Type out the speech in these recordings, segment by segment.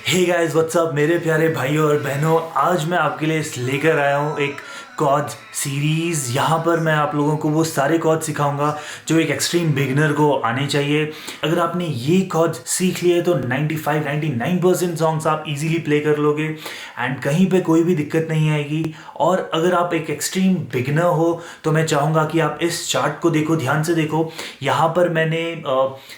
Hey guys what's up मेरे प्यारे भाइयों और बहनों, आज मैं आपके लिए लेकर आया हूँ एक कॉर्ड्स सीरीज़। यहाँ पर मैं आप लोगों को वो सारे कॉर्ड्स सिखाऊंगा जो एक एक्सट्रीम बिगनर को आने चाहिए। अगर आपने ये कॉर्ड्स सीख लिए तो 95-99% सॉन्ग्स आप इजीली प्ले कर लोगे एंड कहीं पे कोई भी दिक्कत नहीं आएगी। और अगर आप एक एक्सट्रीम बिगनर हो तो मैं चाहूँगा कि आप इस चार्ट को देखो, ध्यान से देखो। यहाँ पर मैंने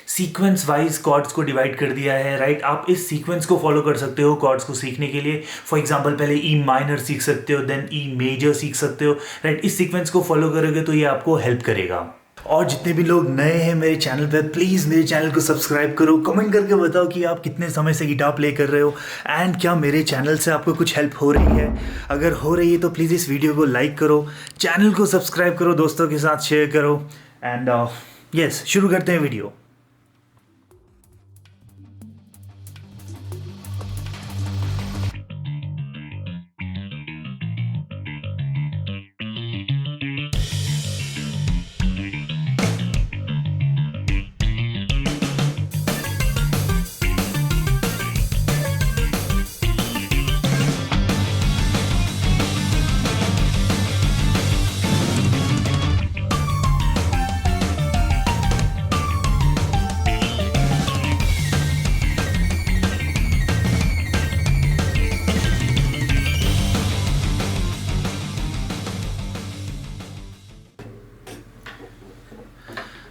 सीक्वेंस वाइज कॉर्ड्स को डिवाइड कर दिया है, राइट। आप इस सीक्वेंस को फॉलो कर सकते हो कॉर्ड्स को सीखने के लिए। फॉर एग्जांपल पहले ई माइनर सीख सकते हो, देन ई मेजर सीख सकते हो, राइट। इस सीक्वेंस को फॉलो करोगे तो ये आपको हेल्प करेगा। और जितने भी लोग नए हैं मेरे चैनल पे, प्लीज़ मेरे चैनल को सब्सक्राइब करो। कमेंट करके बताओ कि आप कितने समय से गिटार प्ले कर रहे हो एंड क्या मेरे चैनल से आपको कुछ हेल्प हो रही है। अगर हो रही है तो प्लीज़ इस वीडियो को लाइक करो, चैनल को सब्सक्राइब करो, दोस्तों के साथ शेयर करो एंड यस, शुरू करते हैं वीडियो।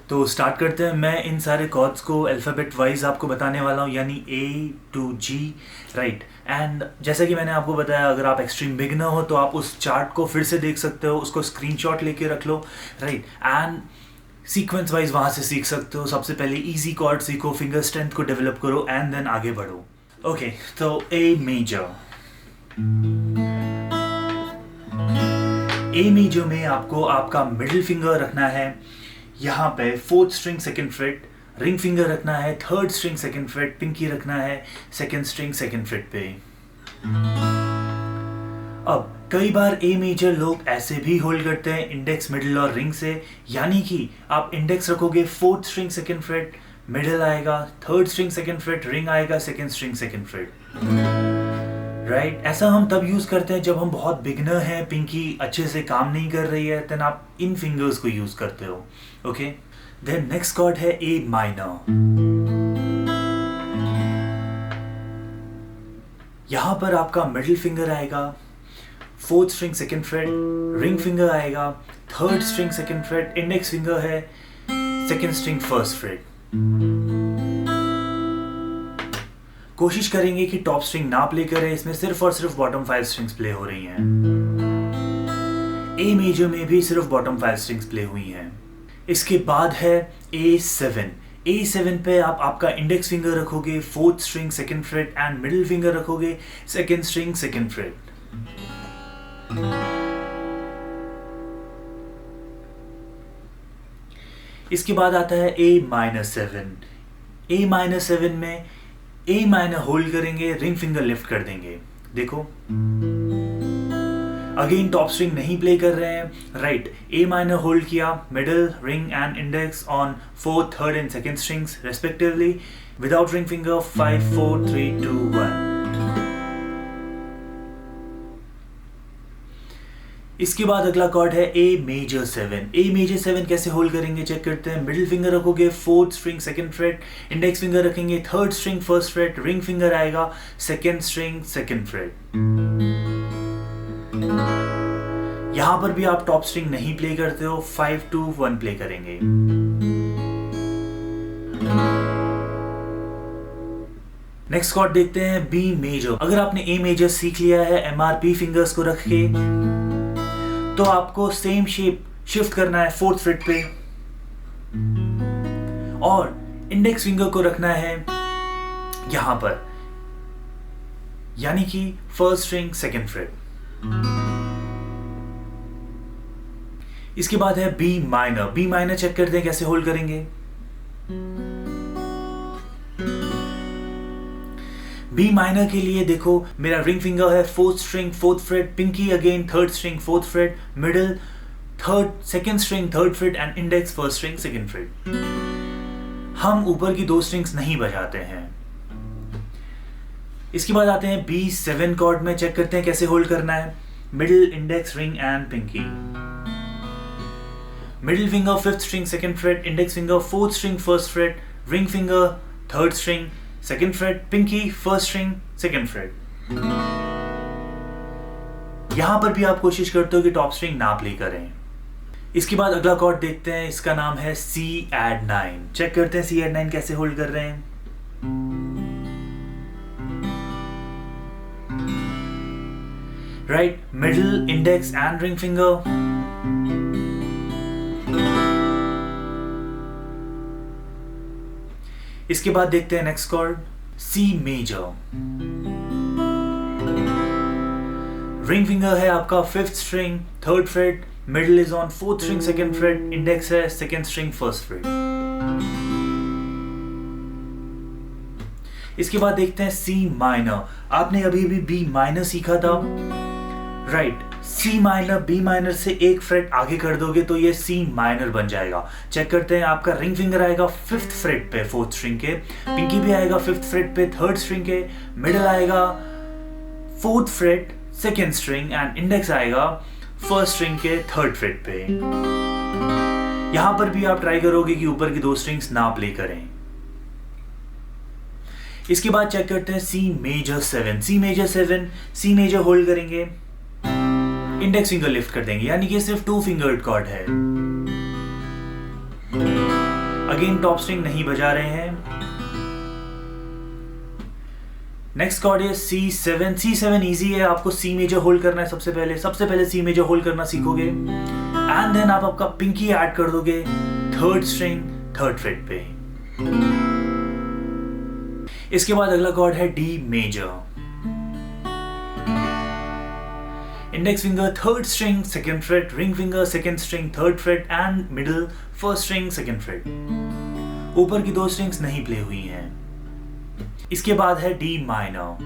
तो स्टार्ट करते हैं। मैं इन सारे कॉर्ड्स को अल्फ़ाबेट वाइज आपको बताने वाला हूँ, यानी A to G, right. And जैसा कि मैंने आपको बताया, अगर आप एक्सट्रीम बिगनर हो तो आप उस चार्ट को फिर से देख सकते हो, उसको स्क्रीनशॉट लेके रख लो, राइट। एंड सीक्वेंस वाइज वहाँ से सीख सकते हो। सबसे पहले इजी कॉर्ड सीखो, फिंगर स्ट्रेंथ को डेवलप करो एंड देन आगे बढ़ो। ओके, तो A मेजर। A मेजर में आपको आपका मिडिल फिंगर रखना है यहाँ पे 4th string 2nd fret, ring finger रखना है 3rd string 2nd freight, Pinky रखना है 2nd स्ट्रिंग 2nd फ्रेट पे। अब कई बार ए मेजर लोग ऐसे भी होल्ड करते हैं इंडेक्स, मिडिल और रिंग से, यानी कि आप इंडेक्स रखोगे 4th string 2nd freight, middle आएगा 3rd string 2nd fret, ring आएगा 2nd string 2nd freight, right. ऐसा हम तब यूज करते हैं जब हम बहुत बिगनर हैं, पिंकी अच्छे से काम नहीं कर रही है, देन आप इन फिंगर्स को यूज करते हो। ओके, देन नेक्स्ट कॉर्ड है ए माइनर। यहां पर आपका मिडिल फिंगर आएगा 4th string 2nd fret, ring finger आएगा 3rd string 2nd fret, index finger है 2nd स्ट्रिंग 1st फ्रेट। कोशिश करेंगे कि टॉप स्ट्रिंग ना प्ले करें, इसमें सिर्फ और सिर्फ बॉटम 5 स्ट्रिंग्स प्ले हो रही हैं। ए मेजर में भी सिर्फ बॉटम 5 स्ट्रिंग्स प्ले हुई हैं। इसके बाद है A7। A7 पे आप आपका इंडेक्स फिंगर रखोगे 4th string 2nd freight and middle finger रखोगे 2nd स्ट्रिंग 2nd फ्रेट। इसके बाद आता है A-7। A-7 में ए माइनर होल्ड करेंगे, रिंग फिंगर लिफ्ट कर देंगे। देखो, अगेन टॉप स्ट्रिंग नहीं प्ले कर रहे हैं, राइट। ए माइनर होल्ड किया, middle, ring and index on 4th, 3rd and 2nd strings respectively, without ring finger 5 4 3 2 1। इसके बाद अगला कॉर्ड है ए मेजर 7। ए मेजर 7 कैसे होल्ड करेंगे चेक करते हैं। मिडिल फिंगर रखोगे 4th string 2nd fret, index finger रखेंगे 3rd string 1st freight, ring finger आएगा 2nd स्ट्रिंग 2nd फ्रेट। यहां पर भी आप टॉप स्ट्रिंग नहीं प्ले करते हो, 5 2 1 प्ले करेंगे। नेक्स्ट कॉर्ड देखते हैं बी मेजर। अगर आपने ए मेजर सीख लिया है MRP फिंगर्स को रख के, तो आपको सेम शेप शिफ्ट करना है 4th फ्रेट पे और इंडेक्स फिंगर को रखना है यहां पर, यानी कि 1st स्ट्रिंग 2nd फ्रेट। इसके बाद है B minor. B minor check करते हैं कैसे होल्ड करेंगे। बी माइनर के लिए देखो, मेरा रिंग फिंगर है 4th string 4th fret, pinky again 3rd string 4th fret, middle 2nd string 3rd fret and index 1st string 2nd fret. हम ऊपर की 2 स्ट्रिंग्स नहीं बजाते हैं। इसके बाद आते हैं B7 कॉर्ड में, चेक करते हैं कैसे होल्ड करना है। Middle, index, ring and pinky. Middle finger 5th string 2nd fret, index finger 4th string 1st fret, ring finger 3rd string 2nd fret, pinky 1st string 2nd fret। यहां पर भी आप कोशिश करते हो कि टॉप स्ट्रिंग ना प्ले करें। इसके बाद अगला कॉर्ड देखते हैं, इसका नाम है C add 9। चेक करते हैं C add 9 कैसे होल्ड कर रहे हैं। Right, middle, index and ring finger. इसके बाद देखते हैं next chord C major. Ring finger है आपका 5th string 3rd fret, middle is on 4th string 2nd fret, index है 2nd string 1st fret। इसके बाद देखते हैं C माइनर। आपने अभी भी B माइनर सीखा था, right. C minor B minor से एक फ्रेट आगे कर दोगे तो ये C माइनर बन जाएगा। चेक करते हैं, आपका रिंग फिंगर आएगा 5th फ्रेट पे 4th स्ट्रिंग के, पिंकी भी आएगा 5th फ्रेट पे 3rd स्ट्रिंग के, मिडिल आएगा 4th freight 2nd string and index आएगा 1st स्ट्रिंग के 3rd फ्रेट पे। यहां पर भी आप ट्राई करोगे कि ऊपर की 2 स्ट्रिंग्स ना प्ले करें। इसके बाद चेक करते हैं C major 7। C major 7, C major hold करेंगे, इंडेक्स फिंगर लिफ्ट कर देंगे, यानी कि सिर्फ 2 फिंगर्ड कॉर्ड है। अगेन टॉप स्ट्रिंग नहीं बजा रहे हैं। नेक्स्ट कॉर्ड है C7। C7 इजी है, आपको C मेजर होल्ड करना है। सबसे पहले C मेजर होल्ड करना सीखोगे एंड देन आप आपका पिंकी ऐड कर दोगे 3rd स्ट्रिंग 3rd फ्रेट पे। इसके बाद अगला कॉर्ड है D major. Index finger 3rd string 2nd fret, ring finger 2nd string 3rd fret and middle 1st string 2nd fret। ऊपर की 2 स्ट्रिंग्स नहीं प्ले हुई हैं। इसके बाद है D minor.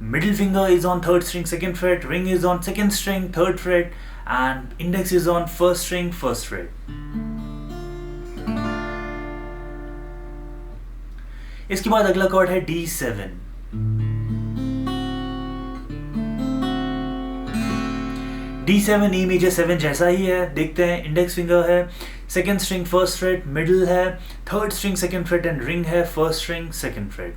Middle finger is on 3rd string 2nd fret, ring is on 2nd string 3rd fret and index is on 1st string 1st fret। इसके बाद अगला कॉर्ड है D7। D7 E मेजर 7 जैसा ही है, देखते हैं। इंडेक्स फिंगर है 2nd string 1st fret, middle है 3rd string 2nd fret and ring है 1st string 2nd fret।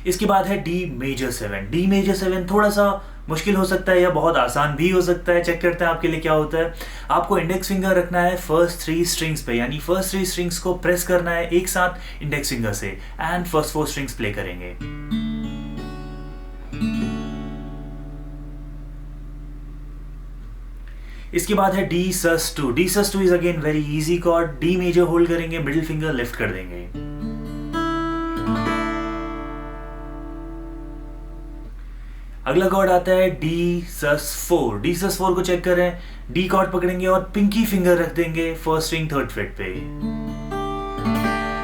इसके बाद है D मेजर 7। D मेजर 7 थोड़ा सा मुश्किल हो सकता है या बहुत आसान भी हो सकता है। चेक करते हैं आपके लिए क्या होता है। आपको इंडेक्स फिंगर रखना है फर्स्ट 3 स्ट्रिंग्स पे, यानी फर्स्ट 3 स्ट्रिंग्स को प्रेस करना है एक साथ इंडेक्स फिंगर से एंड फर्स्ट 4 स्ट्रिंग्स प्ले करेंगे। इसके बाद है D sus2। D sus2 is again very easy chord. D major hold करेंगे, मिडिल फिंगर लिफ्ट कर देंगे। अगला कॉर्ड आता है D sus4। D sus4 को चेक करें, D कॉर्ड पकड़ेंगे और पिंकी फिंगर रख देंगे 1st स्ट्रिंग 3rd फ्रेट पे।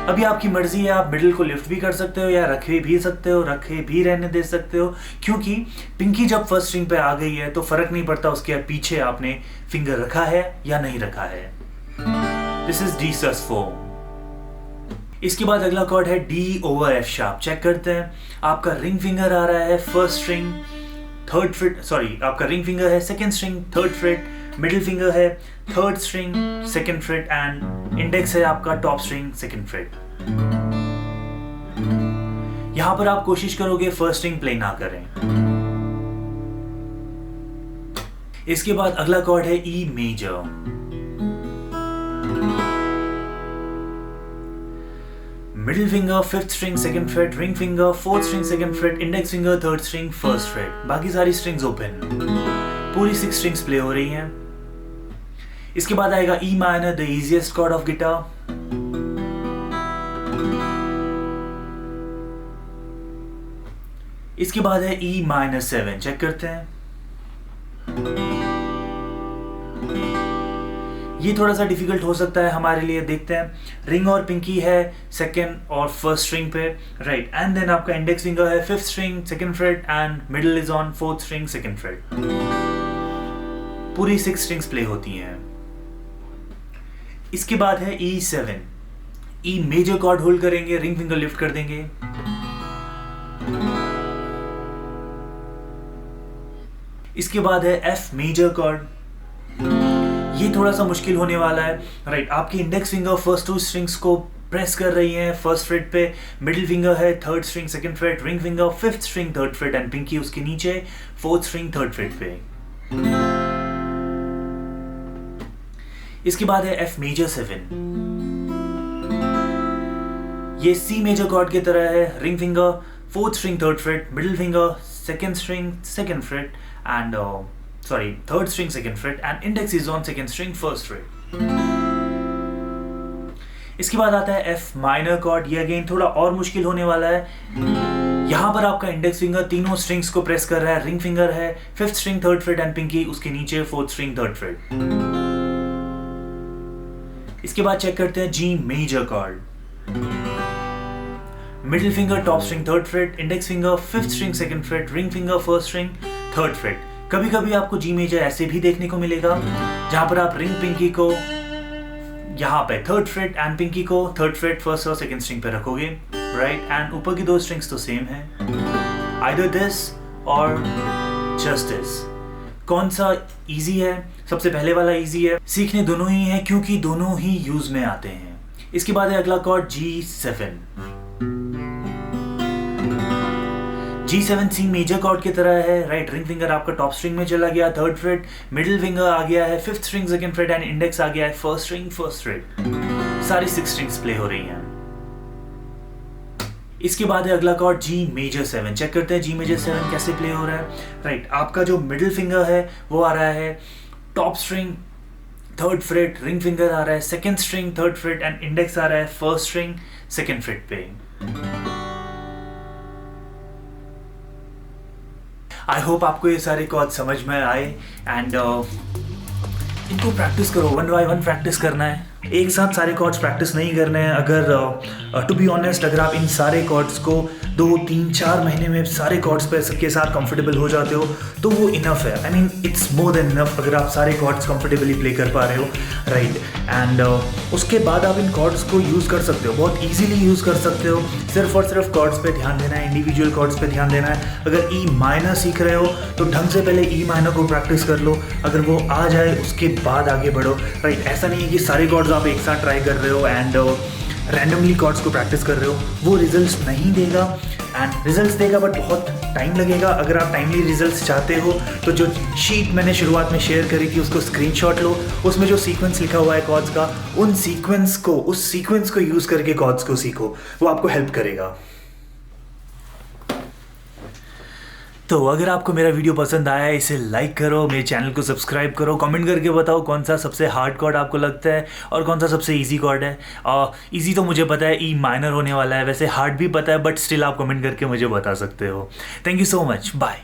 अभी आपकी मर्जी है, आप मिडिल को लिफ्ट भी कर सकते हो या रखे भी सकते हो, रखे भी रहने दे सकते हो, क्योंकि पिंकी जब 1st स्ट्रिंग पे आ गई है तो फर्क नहीं पड़ता उसके पीछे आपने फिंगर रखा है या नहीं रखा है। This is D sus4। इसके बाद अगला कॉर्ड है D over F sharp। चेक करते हैं, आपका रिंग फिंगर आ रहा है 1st string 3rd fret, sorry आपका रिंग फिंगर है 2nd string 3rd freight, middle finger है 3rd string 2nd freight and index है आपका टॉप स्ट्रिंग 2nd फ्रेट। यहां पर आप कोशिश करोगे 1st स्ट्रिंग प्ले ना करें। इसके बाद अगला कॉर्ड है E major. Middle finger 5th string 2nd fret, ring finger 4th string 2nd fret, index finger 3rd string 1st fret. बाकी सारी स्ट्रिंग्स ओपन, पूरी 6 स्ट्रिंग्स प्ले हो रही हैं। इसके बाद आएगा E minor, the easiest chord of guitar. इसके बाद है E माइनर 7। चेक करते हैं, ये थोड़ा सा डिफिकल्ट हो सकता है हमारे लिए। देखते हैं, रिंग और पिंकी है 2nd और 1st स्ट्रिंग पे, राइट, एंड देन आपका इंडेक्स फिंगर है 5th string 2nd freight and middle is on 4th string 2nd freight. पूरी 6 स्ट्रिंग्स प्ले होती हैं। इसके बाद है E7। E major chord hold करेंगे, रिंग फिंगर लिफ्ट कर देंगे। इसके बाद है एफ मेजर कॉर्ड। ये थोड़ा सा मुश्किल होने वाला है, राइट। आपकी इंडेक्स फिंगर फर्स्ट 2 स्ट्रिंग्स को प्रेस कर रही है फर्स्ट फ्रेट पे, मिडिल फिंगर है third string second fret, ring finger fifth string third fret and pinky उसके नीचे फोर्थ स्ट्रिंग थर्ड फ्रेट पे। इसके बाद है एफ मेजर 7। ये सी मेजर कॉर्ड की तरह है, ring finger fourth string third fret, middle finger second string second fret and third string second fret and index is on second string first fret. इसके बाद आता है एफ माइनर कॉर्ड। ये again थोड़ा और मुश्किल होने वाला है। यहां पर आपका इंडेक्स फिंगर तीनों स्ट्रिंग्स को प्रेस कर रहा है, रिंग फिंगर है fifth string third fret and pinky उसके नीचे फोर्थ स्ट्रिंग थर्ड फ्रेट। इसके बाद चेक करते हैं G major chord. Middle finger top string third fret, index finger fifth string second fret, ring finger first string third fret. कभी कभी आपको जी major ऐसे भी देखने को मिलेगा जहां पर आप रिंग पिंकी को यहाँ पे थर्ड फ्रेट एंड पिंकी को थर्ड फ्रेट फर्स्ट और सेकंड स्ट्रिंग पे रखोगे, राइट। एंड ऊपर की 2 स्ट्रिंग्स तो सेम है, आइदर दिस और जस्ट दिस। कौन सा इजी है? सबसे पहले वाला इजी है, सीखने दोनों ही है क्योंकि दोनों ही यूज में आते हैं। इसके बाद है अगला कॉर्ड G7। G7 सी मेजर कॉर्ड की तरह है, राइट। रिंग फिंगर आपका टॉप स्ट्रिंग में चला गया थर्ड फ्रेट, मिडिल फिंगर आ गया है fifth string second fret and index आ गया है फर्स्ट स्ट्रिंग फर्स्ट फ्रेट। सारी 6 स्ट्रिंग्स प्ले हो रही हैं। इसके बाद है अगला कॉर्ड G मेजर 7। चेक करते हैं G मेजर 7 कैसे प्ले हो रहा है, राइट। आपका जो मिडिल फिंगर है वो आ रहा है top string third fret, ring finger आ रहा है second string third fret and index आ रहा है फर्स्ट स्ट्रिंग सेकंड फ्रेट पे। आई होप आपको ये सारे कॉर्ड समझ में आए एंड इनको प्रैक्टिस करो, 1 बाय 1 प्रैक्टिस करना है। एक साथ सारे कॉर्ड्स प्रैक्टिस नहीं करने हैं। अगर टू बी ऑनेस्ट अगर आप इन सारे कॉर्ड्स को 2, 3, 4 महीने में सारे कॉर्ड्स पे सबके साथ कंफर्टेबल हो जाते हो तो वो इनफ है। I mean it's more than enough अगर आप सारे कॉर्ड्स कंफर्टेबली प्ले कर पा रहे हो, राइट। एंड उसके बाद आप इन कॉर्ड्स को यूज़ कर सकते हो, बहुत ईजिली यूज़ कर सकते हो। सिर्फ और सिर्फ कॉर्ड्स पे ध्यान देना है, इंडिविजुअल कॉर्ड्स पे ध्यान देना है। अगर ई माइनर सीख रहे हो तो ढंग से पहले ई माइनर को प्रैक्टिस कर लो, अगर वो आ जाए उसके बाद आगे बढ़ो, राइट। ऐसा नहीं है कि सारे कॉर्ड्स आप एक साथ ट्राई कर रहे हो एंड रैंडमली कॉर्ड्स को प्रैक्टिस कर रहे हो, वो रिजल्ट्स नहीं देगा। एंड रिजल्ट्स देगा बट बहुत टाइम लगेगा। अगर आप टाइमली रिजल्ट्स चाहते हो तो जो शीट मैंने शुरुआत में शेयर करी थी उसको स्क्रीनशॉट लो, उसमें जो सीक्वेंस लिखा हुआ है कॉर्ड्स का उस सीक्वेंस को यूज़ करके कॉर्ड्स को सीखो, वो आपको हेल्प करेगा। तो अगर आपको मेरा वीडियो पसंद आया है इसे लाइक करो, मेरे चैनल को सब्सक्राइब करो, कमेंट करके बताओ कौन सा सबसे हार्ड कॉर्ड आपको लगता है और कौन सा सबसे इजी कॉर्ड है। इजी तो मुझे पता है ई माइनर होने वाला है, वैसे हार्ड भी पता है बट स्टिल आप कमेंट करके मुझे बता सकते हो। Thank you so much, bye.